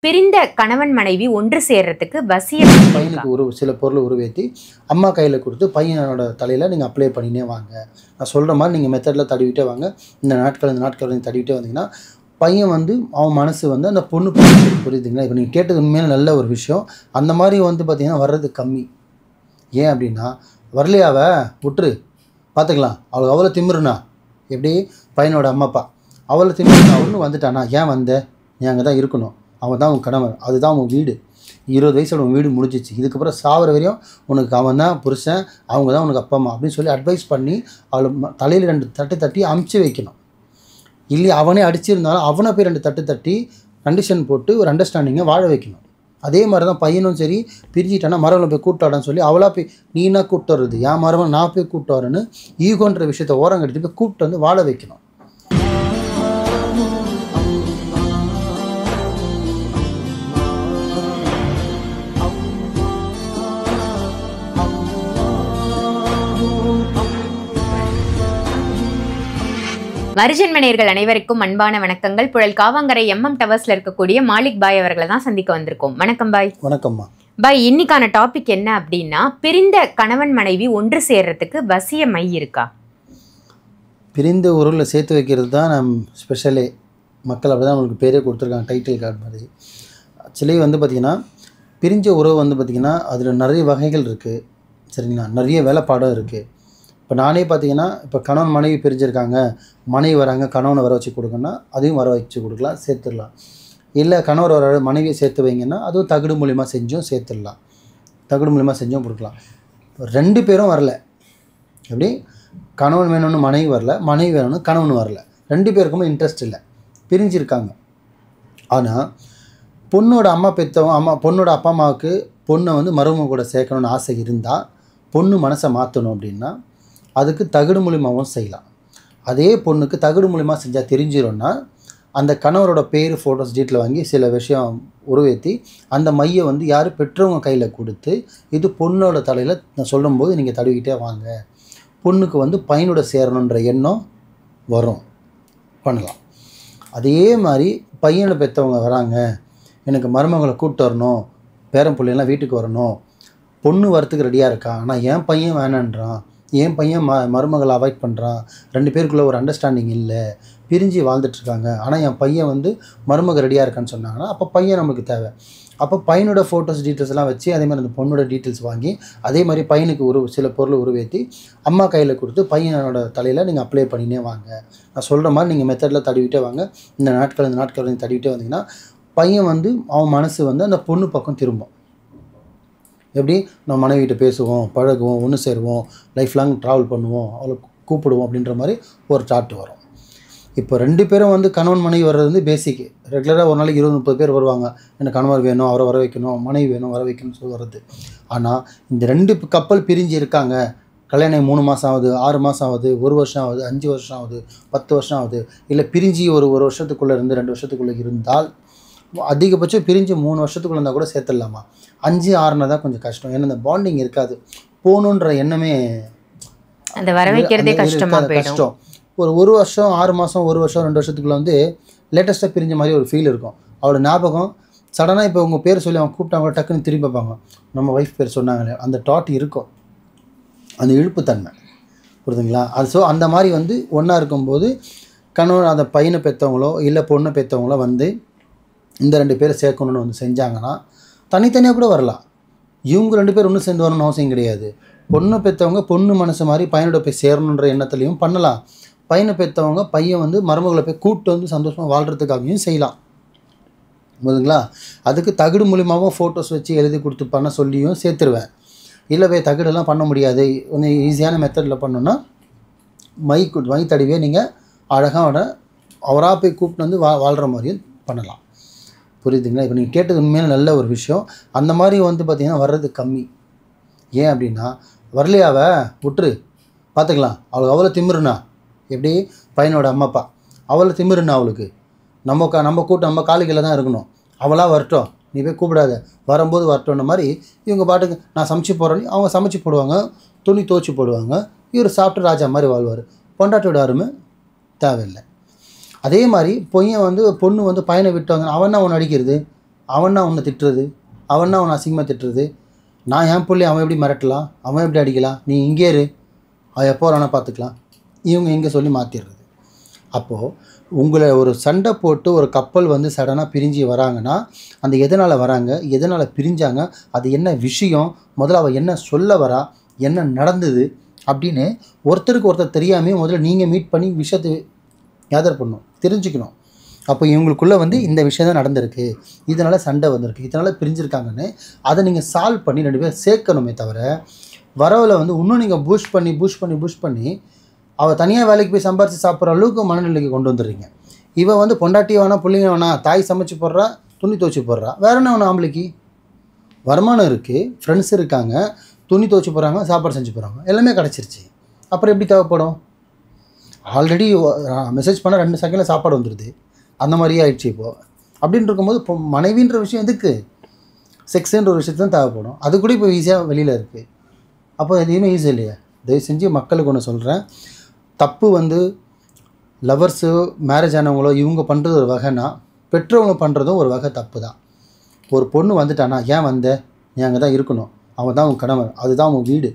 பிரிந்த கணவன் மனைவி ஒன்று சேர்றதுக்கு வசியம் பையனுக்கு சில பொருளை உருவேற்றி அம்மா கையில் கொடுத்து பையனோட தலையில் நீங்கள் அப்ளை பண்ணினே வாங்க. நான் சொல்கிற மாதிரி நீங்கள் மெத்தடில் தடவிட்டே வாங்க. இந்த நாட்கள் நீங்கள் தடவிட்டே வந்தீங்கன்னா பையன் வந்து அவன் மனசு வந்து அந்த பொண்ணு புரியுதுங்களா? இப்போ நீங்கள் கேட்டது உண்மையில நல்ல ஒரு விஷயம். அந்த மாதிரி வந்து பார்த்திங்கன்னா வர்றது கம்மி. ஏன் அப்படின்னா வரலையாவ விட்டுரு பார்த்துக்கலாம், அவளுக்கு அவ்வளோ திமிருண்ணா. எப்படி பையனோட அம்மா அப்பா அவ்வளோ திமிருண்ணா ஒன்று வந்துட்டானா, ஏன் வந்த, நீ அங்கே தான் இருக்கணும், அவன் தான் உன் கணவன், அதுதான் உன் வீடு, 20 வயசோட உன் வீடு முடிஞ்சிச்சு, இதுக்கப்புறம் சாவர வரையும் உனக்கு அவன் தான் புருஷன், அவங்க தான் உனக்கு அப்பா அம்மா அப்படின்னு சொல்லி அட்வைஸ் பண்ணி அவளை தலையில் 2 தட்டு தட்டி அமுச்சு வைக்கணும். இல்லையா அவனே அடிச்சிருந்தாலும் அவனை போய் 2 தட்டு தட்டி கண்டிஷன் போட்டு ஒரு அண்டர்ஸ்டாண்டிங்கை வாழ வைக்கணும். அதே மாதிரி தான் பையனும் சரி, பிரிஞ்சிட்டானா மரவனை போய் கூப்பிட்டாடான்னு சொல்லி அவளா போய் நீனா கூப்பிட்டு வர்றது, என் மரவன் நான் போய் கூப்பிட்டு வரேன்னு ஈகோன்ற விஷயத்த ஓரம் கட்டிட்டு போய் கூப்பிட்டு வந்து வாழ வைக்கணும். மறுஜென்ம அனைவருக்கும் அன்பான வணக்கங்கள். புழல் காவாங்கரை MM டவர்ஸ்ல இருக்கக்கூடிய மாலிக் பாய் அவர்களை தான் சந்திக்க வந்திருக்கோம். வணக்கம் பாய். வணக்கம்மா பாய். இன்னைக்கான டாபிக் என்ன அப்படின்னா, பிரிந்த கணவன் மனைவி ஒன்று சேர்றதுக்கு வசிய மை இருக்கா? பிரிந்த உறவில் சேர்த்து வைக்கிறது தான் நம் ஸ்பெஷலே. மக்கள் அப்படி தான் உங்களுக்கு பேரே கொடுத்துருக்காங்க, டைட்டில் கார்டு மாதிரி. ஆக்சுவலி வந்து பார்த்திங்கன்னா பிரிஞ்ச உறவு வந்து பார்த்திங்கன்னா அதில் நிறைய வகைகள் இருக்குது, சரிங்களா? நிறைய வேலைப்பாடும் இருக்குது. இப்போ நானே பார்த்தீங்கன்னா இப்போ கணவன் மனைவி பிரிஞ்சிருக்காங்க, மனைவி வராங்க, கணவனை வர வச்சு கொடுக்கணும்னா அதையும் வர வச்சு கொடுக்கலாம், சேர்த்துடலாம். இல்லை கணவர் வர மனைவியை சேர்த்து வைங்கன்னா அதுவும் தகுடு மூலிமா செஞ்சும் சேர்த்துடலாம், தகுடு மூலிமா செஞ்சும் கொடுக்கலாம். 2 பேரும் வரல, எப்படி கணவன் வேணும்னு மனைவி வரல, மனைவி வேணும்னு கணவன் வரல, 2 பேருக்குமே இன்ட்ரெஸ்ட் இல்லை, பிரிஞ்சிருக்காங்க. ஆனால் பொண்ணோட பொண்ணோட அப்பா அம்மாவுக்கு பொண்ணை வந்து மருமக கூட சேர்க்கணுன்னு ஆசை இருந்தால், பொண்ணு மனசை மாற்றணும் அப்படின்னா அதுக்கு தகுடு மூலிமாவும் செய்யலாம். அதே பொண்ணுக்கு தகுடு மூலிமா செஞ்சால் தெரிஞ்சிடும்னா அந்த கணவரோட பேர் ஃபோட்டோஸ் டீட்டில் வாங்கி சில விஷயம் உருவேற்றி அந்த மையை வந்து யார் பெற்றவங்க கையில் கொடுத்து இது பொண்ணோட தலையில் நான் சொல்லும்போது நீங்கள் தடவிக்கிட்டே வாங்க, பொண்ணுக்கு வந்து பையனோட சேரணுன்ற எண்ணம் வரும், பண்ணலாம். அதே மாதிரி பையனை பெற்றவங்க வராங்க, எனக்கு மருமகளை கூப்பிட்டு வரணும், பேரன் பிள்ளைலாம் வீட்டுக்கு வரணும், பொண்ணு வரத்துக்கு ரெடியாக இருக்கா, ஆனால் என் பையன் வேணான்றான், என் பையன் மருமகளை அவாய்ட் பண்ணுறான், 2 பேருக்குள்ளே ஒரு அண்டர்ஸ்டாண்டிங் இல்லை, பிரிஞ்சு வாழ்ந்துட்டுருக்காங்க, ஆனால் என் பையன் வந்து மருமக ரெடியாக இருக்கான்னு சொன்னாங்கன்னா அப்போ பையன் நமக்கு தேவை. அப்போ பையனோட ஃபோட்டோஸ் டீட்டெயில்ஸ்லாம் வச்சு அதே மாதிரி அந்த பொண்ணோட டீட்டெயில்ஸ் வாங்கி அதே மாதிரி பையனுக்கு சில பொருளை உருவேற்றி அம்மா கையில் கொடுத்து பையனோட தலையில் நீங்கள் அப்ளை பண்ணினே வாங்க. நான் சொல்கிற மாதிரி நீங்கள் மெத்தடில் தடவிட்டே வாங்க. இந்த நாட்கள் நீங்கள் தடவிட்டே வந்தீங்கன்னா பையன் வந்து அவன் மனசு வந்து அந்த பொண்ணு பக்கம் திரும்பும். எப்படி நம்ம மனைவிட்ட பேசுவோம், பழகுவோம், ஒன்று சேருவோம், லைஃப் லாங் ட்ராவல் பண்ணுவோம், அவளை கூப்பிடுவோம் அப்படின்ற மாதிரி ஒரு தாட் வரும். இப்போ 2 பேரும் வந்து கணவன் மனைவி வர்றது வந்து பேசிக்கு. ரெகுலராக ஒரு நாளைக்கு 20-30 பேர் வருவாங்க, எனக்கு கணவர் வேணும், அவரை வர வைக்கணும், மனைவி வேணும், வர வைக்கணும்னு சொல்லி வர்றது. ஆனால் இந்த 2 கப்பல் பிரிஞ்சு இருக்காங்க, கல்யாணம் 3 மாதம் ஆகுது, 6 மாதம் ஆகுது, 1 வருஷம் ஆகுது, 5 வருஷம் ஆகுது, 10 வருஷம் ஆகுது, இல்லை பிரிஞ்சு ஒரு வருஷத்துக்குள்ளே இருந்து 2 வருஷத்துக்குள்ளே இருந்தால், அதிகபட்சம் பிரிஞ்சு 3 வருஷத்துக்குள்ள இருந்தால் கூட சேர்த்துடலாமா. 5-6 தான் கொஞ்சம் கஷ்டம். ஏன்னா இந்த பாண்டிங் இருக்காது, போகணுன்ற எண்ணமே அந்த வர வைக்கிறதே கஷ்டம். ஒரு வருஷம் 6 மாதம் 1 வருஷம் 2 வருஷத்துக்குள்ள வந்து லேட்டஸ்ட்டாக பிரிஞ்ச மாதிரி ஒரு ஃபீல் இருக்கும். அவளோட ஞாபகம் சடனாக இப்போ உங்கள் பேர் சொல்லி அவன் கூப்பிட்டாங்க டக்குன்னு திரும்பி பார்ப்பாங்க, நம்ம ஒய்ஃப் பேர் சொன்னாங்களே, அந்த டாட் இருக்கும், அந்த இழுப்புத்தன்மை, புரியுதுங்களா? அது அந்த மாதிரி வந்து ஒன்றா இருக்கும்போது கணவன் அந்த பையனை பெற்றவங்களோ இல்லை பொண்ணை பெற்றவங்களோ வந்து இந்த 2 பேரை சேர்க்கணுன்னு வந்து செஞ்சாங்கன்னா தனித்தனியாக கூட வரலாம். இவங்க 2 பேர் ஒன்று சேர்ந்து வரணும்னு அவசியம் கிடையாது. பொண்ணை பெற்றவங்க பொண்ணு மனசு மாதிரி பையனோட போய் சேரணுன்ற எண்ணத்துலையும் பண்ணலாம். பையனை பெற்றவங்க பையன் வந்து மருமகளை போய் கூப்பிட்டு வந்து சந்தோஷமாக வாழ்கிறதுக்காகவும் செய்யலாம், புரியுதுங்களா? அதுக்கு தகுடு மூலியமாகவும் ஃபோட்டோஸ் வச்சு எழுதி கொடுத்து பண்ண சொல்லியும் சேர்த்துருவேன். இல்லை போய் தகுடெல்லாம் பண்ண முடியாது, கொஞ்சம் ஈஸியான மெத்தடில் பண்ணோன்னா மை தடவியே நீங்கள் அழகாக அவராக போய் கூப்பிட்டு வந்து வாழ்கிற மாதிரியும் பண்ணலாம், புரியுதுங்களா? இப்போ நீங்கள் கேட்டது உண்மையில நல்ல ஒரு விஷயம். அந்த மாதிரி வந்து பார்த்திங்கன்னா வர்றது கம்மி. ஏன் அப்படின்னா வரலையாவ விட்டுரு பார்த்துக்கலாம், அவளுக்கு அவ்வளோ திமிருண்ணா. எப்படி பையனோட அம்மா அப்பா அவ்வளோ திமிருண்ணா, அவளுக்கு நம்ம கூட்டம் நம்ம காலுகையில் தான் இருக்கணும், அவளாக வரட்டும், நீ போய் கூப்பிடாத, வரும்போது வரட்டும்ன்ற மாதிரி இவங்க பாட்டுக்கு நான் சமைச்சு போகிறேன்னு அவங்க சமைச்சு போடுவாங்க, துணி துவச்சி போடுவாங்க, இவர் சாப்பிட்டு ராஜா மாதிரி வாழ்வார், பொண்டாட்டியோட அருமை தேவையில்லை. அதே மாதிரி பொண்ணு வந்து பையனை விட்டு வாங்க, அவன் ஒன்று அடிக்கிறது, அவன்னா உன்னை திட்டுறது, அவன்னா உன்னை அசிங்கமாக திட்டுறது, நான் என் பிள்ளை அவன் எப்படி மிரட்டலாம், அவன் எப்படி அடிக்கலாம், நீ இங்கே இரு, அவன் எப்போ வேணால் பார்த்துக்கலாம், இவங்க இங்கே சொல்லி மாற்றிடுறது. அப்போது உங்களை ஒரு சண்டை போட்டு ஒரு கப்பல் வந்து சடனாக பிரிஞ்சு வராங்கன்னா அந்த எதனால் வராங்க, எதனால் பிரிஞ்சாங்க, அது என்ன விஷயம், முதல்ல அவள் என்ன சொல்ல வரா, என்ன நடந்தது அப்படின்னு ஒருத்தருக்கு ஒருத்தர் தெரியாமல் முதல்ல நீங்கள் மீட் பண்ணி விஷயத்தை கேதர் பண்ணணும், தெரிஞ்சுக்கணும். அப்போ இவங்களுக்குள்ளே வந்து இந்த விஷயம் தான் நடந்திருக்கு, இதனால் சண்டை வந்திருக்கு, இதனால் பிரிஞ்சிருக்காங்கன்னு அதை நீங்கள் சால்வ் பண்ணி 2 பேர் சேர்க்கணுமே தவிர வரவில் வந்து இன்னும் நீங்கள் பூஸ்ட் பண்ணி அவள் தனியாக வேலைக்கு போய் சம்பாரித்து சாப்பிட்ற அளவுக்கு மனநிலைக்கு கொண்டு வந்துடுறீங்க. இவன் வந்து பொண்டாட்டி வேணா, பிள்ளைங்க வேணா, தாய் சமைச்சு போடுறா, துணி துவைச்சி போடுறா, வேற என்ன வேணும், ஆம்பளைக்கு வருமானம் இருக்குது, ஃப்ரெண்ட்ஸ் இருக்காங்க, துணி துவைச்சி போகிறாங்க, சாப்பாடு செஞ்சு போகிறாங்க, எல்லாமே கிடச்சிருச்சு. அப்புறம் எப்படி தேவைப்படும்? ஆல்ரெடி மெசேஜ் பண்ணால் 2 செகண்டில் சாப்பாடு வந்துடுது, அந்த மாதிரியே ஆயிடுச்சு இப்போது. அப்படின்னு இருக்கும்போது இப்போ மனைவின்ற விஷயம் எதுக்கு, செக்ஸுன்ற ஒரு விஷயத்து தான் தேவைப்படும். அது கூட இப்போ ஈஸியாக வெளியில் இருக்குது. அப்போ எதுவுமே ஈஸி இல்லையா? தயவு செஞ்சு மக்களுக்கு ஒன்று சொல்கிறேன், தப்பு வந்து லவர்ஸு மேரேஜ் ஆனவங்களோ இவங்க பண்ணுறது ஒரு வகைனா பெற்றவங்க பண்ணுறதும் ஒரு வகை தப்பு தான். ஒரு பொண்ணு வந்துட்டானா, ஏன் வந்த, நீ அங்கே தான் இருக்கணும், அவன் தான் உன் கணவன், அதுதான் உன் வீடு,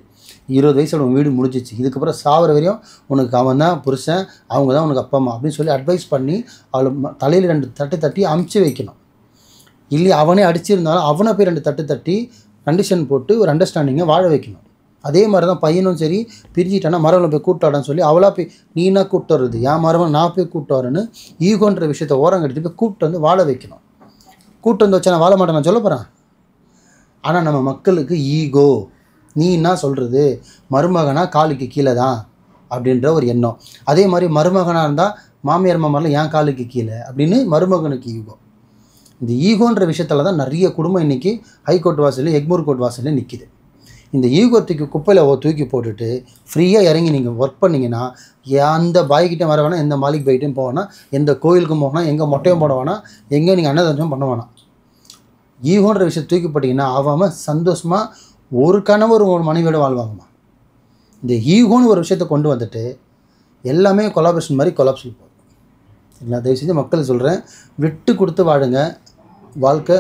20 வயசில் உன் வீடு முடிஞ்சிச்சு, இதுக்கப்புறம் சாவர வரையும் உனக்கு அவன் தான் புருஷன், அவங்க தான் உனக்கு அப்பா அம்மா அப்படின்னு சொல்லி அட்வைஸ் பண்ணி அவளை தலையில் 2 தட்டு தட்டி அமுச்சு வைக்கணும். இல்லையா அவனே அடிச்சிருந்தாலும் அவனை போய் 2 தட்டு தட்டி கண்டிஷன் போட்டு ஒரு அண்டர்ஸ்டாண்டிங்கை வாழ வைக்கணும். அதே மாதிரி தான் பையனும் சரி, பிரிஞ்சிட்டானா மரவனை போய் கூப்பிட்டாடான்னு சொல்லி அவளாக போய் நீனா கூப்பிட்டு வர்றது, என் மரவன் நான் போய் கூப்பிட்டு வரேன்னு ஈகோன்ற விஷயத்தை ஓரம் கட்டிட்டு போய் கூப்பிட்டு வந்து வாழ வைக்கணும். கூப்பிட்டு வந்து வச்சா நான் வாழ மாட்டேன் நான் சொல்ல போகிறேன். ஆனால் நம்ம மக்களுக்கு ஈகோ, நீ என்ன சொல்கிறது, மருமகனா காலுக்கு கீழே தான் அப்படின்ற ஒரு எண்ணம். அதே மாதிரி மருமகனாக இருந்தால் மாமியார் மாமரில் என் காலுக்கு கீழே அப்படின்னு மருமகனுக்கு ஈகோ. இந்த ஈகோன்ற விஷயத்தில் தான் நிறைய குடும்பம் இன்றைக்கி ஹைகோர்ட் வாசலில் எக்மூர் கோர்ட் வாசலில் நிற்கிது. இந்த ஈகோத்துக்கு குப்பையில் தூக்கி போட்டுட்டு ஃப்ரீயாக இறங்கி நீங்கள் ஒர்க் பண்ணிங்கன்னா எந்த பாய்கிட்டையும் வர வேணாம், எந்த மாலிக் பாய்கிட்டையும் போவேனா, எந்த கோயிலுக்கும் போவேனா, எங்கே மொட்டையும் போட வேணாம், எங்கே நீங்கள் அன்னதானம் பண்ண வேணாம். ஈகோன்ற விஷயத்தை தூக்கி போட்டிங்கன்னா அவன் சந்தோஷமாக ஒரு கணவர் ஒரு மனைவியோட வாழ்வாங்கம்மா. இந்த ஈகோன்னு ஒரு விஷயத்தை கொண்டு வந்துட்டு எல்லாமே கொலாபரேஷன் மாதிரி கொலாப்ஸில் போகும். நான் தயவு செஞ்சு மக்களுக்கு சொல்கிறேன், விட்டு கொடுத்து வாழுங்க, வாழ்க்கை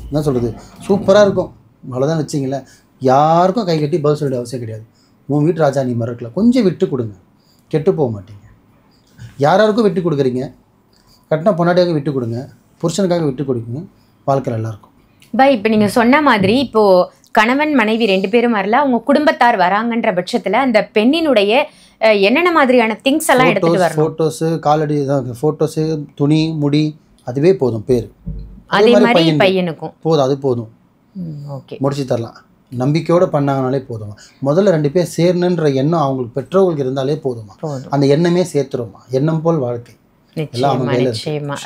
என்ன சொல்கிறது சூப்பராக இருக்கும். அவ்வளோதான் வச்சிங்களேன். யாருக்கும் கை கட்டி பதில் சொல்ல அவசியம் கிடையாது. உன் வீட்டு ராஜா நீ மறக்கலாம், கொஞ்சம் விட்டு கொடுங்க, கெட்டு போக மாட்டீங்க. யாராருக்கும் விட்டு கொடுக்குறீங்க, கட்டின பொன்னாடியாக விட்டு கொடுங்க, புருஷனுக்காக விட்டு கொடுக்குங்க, வாழ்க்கை நல்லாயிருக்கும். பாய், இப்போ நீங்கள் சொன்ன மாதிரி இப்போது கணவன் மனைவி 2 பேரும் வரல, அவங்க குடும்பத்தார் வராங்கன்ற பட்சத்தில் அந்த பெண்ணினுடைய என்னென்ன மாதிரியான திங்ஸ் எல்லாம் எடுத்துகிட்டு வரணும்? ஃபோட்டோஸு, காலடி ஃபோட்டோஸு, துணி, முடி, அதுவே போதும். பேர் அதே மாதிரி பையனுக்கும் போதும், அது போதும். ஓகே, முடிச்சு தரலாம். நம்பிக்கையோடு பண்ணாங்கனாலே போதுமா. முதல்ல 2 பேர் சேரணுன்ற எண்ணம் அவங்களுக்கு பெற்றோர்களுக்கு இருந்தாலே போதுமா. அந்த எண்ணமே சேர்த்துருமா. எண்ணம் போல் வாழ்க்கை. நிச்சயமா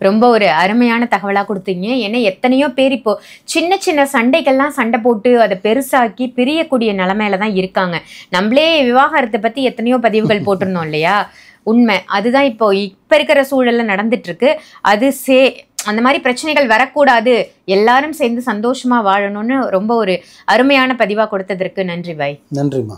ரொம்ப ஒரு அருமையான தகவலாக கொடுத்தீங்க. ஏன்னா எத்தனையோ பேர் இப்போ சின்ன சின்ன சண்டைகள்லாம் சண்டை போட்டு அதை பெருசாக்கி பிரியக்கூடிய நிலைமையில தான் இருக்காங்க. நம்மளே விவாகரத்தை பற்றி எத்தனையோ பதிவுகள் போட்டிருந்தோம் இல்லையா? உண்மை அதுதான் இப்போ இருக்கிற சூழலில் நடந்துட்டு இருக்கு. அது அந்த மாதிரி பிரச்சனைகள் வரக்கூடாது, எல்லாரும் சேர்ந்து சந்தோஷமாக வாழணும்னு ரொம்ப ஒரு அருமையான பதிவாக கொடுத்ததற்கு நன்றி பாய். நன்றிம்மா.